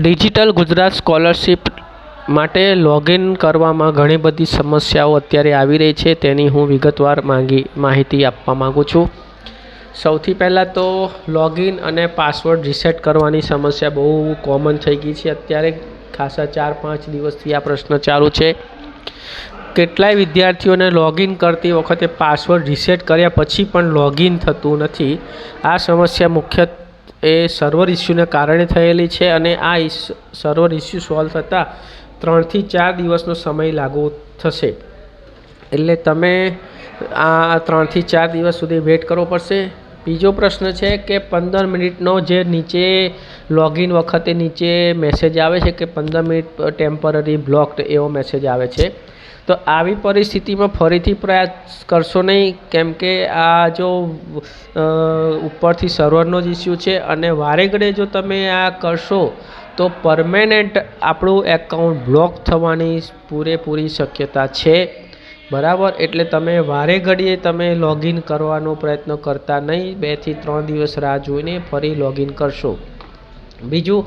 Digital Gujarat scholarship માટે login કરવામાં ઘણી બધી સમસ્યાઓ અત્યારે આવી રહી છે, તેની હું વિગતવાર માહિતી આપવા માગું છું. સૌથી પહેલાં તો લોગિન અને પાસવર્ડ રિસેટ કરવાની સમસ્યા બહુ કોમન થઈ ગઈ છે. અત્યારે ખાસા 4-5 દિવસથી આ પ્રશ્ન ચાલુ છે. કેટલાય વિદ્યાર્થીઓને લોગિન કરતી વખતે પાસવર્ડ રિસેટ કર્યા પછી પણ લોગિન થતું નથી. આ સમસ્યા મુખ્યત્વે સર્વર ઇસ્યુને કારણે થયેલી છે અને આ સર્વર ઇસ્યુ સોલ્વ થતાં 3 થી 4 દિવસનો સમય લાગુ થશે. એટલે તમે આ 3 થી 4 દિવસ સુધી વેઇટ કરવો પડશે. બીજો પ્રશ્ન છે કે 15 મિનિટનો જે નીચે લોગિન વખતે નીચે મેસેજ આવે છે કે 15 મિનિટ ટેમ્પરરી બ્લોક્ડ એવો મેસેજ આવે છે. તો આવી પરિસ્થિતિમાં ફરીથી પ્રયાસ કરશો નહીં, કેમ કે આ જો ઉપરથી સર્વરનો જ ઇસ્યુ છે અને વારે ઘડીએ જો તમે આ કરશો તો પરમેનન્ટ આપણું એકાઉન્ટ બ્લોક થવાની પૂરેપૂરી શક્યતા છે. બરાબર, એટલે તમે વારે ઘડીએ તમે લોગિન કરવાનો પ્રયત્ન કરતા નહીં. 2 થી 3 દિવસ રાહ જોઈને ફરી લોગિન કરશો. બીજું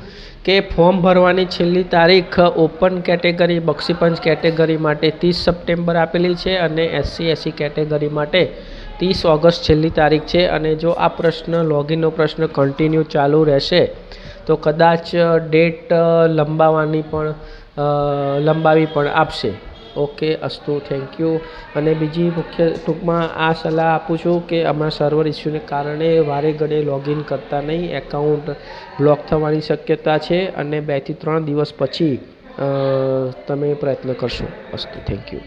કે ફોર્મ ભરવાની છેલ્લી તારીખ ઓપન કેટેગરી બક્ષીપંચ કેટેગરી માટે 30 સપ્ટેમ્બર આપેલી છે અને SC/SC કેટેગરી માટે 30 ઓગસ્ટ છેલ્લી તારીખ છે. અને જો આ પ્રશ્ન લોગિનનો પ્રશ્ન કન્ટિન્યુ ચાલુ રહેશે તો કદાચ ડેટ લંબાવી પણ આપશે. ઓકે, અસ્તુ, થેન્ક યુ. અને બીજી મુખ્ય ટૂંકમાં આ સલાહ આપું છું કે હમણાં સર્વર ઇસ્યુને કારણે વારે ઘડીએ લોગિન કરતા નહીં. એકાઉન્ટ બ્લોક થવાની શક્યતા છે અને 2 થી 3 દિવસ પછી તમે પ્રયત્ન કરશો. અસ્તુ, થેન્ક યુ.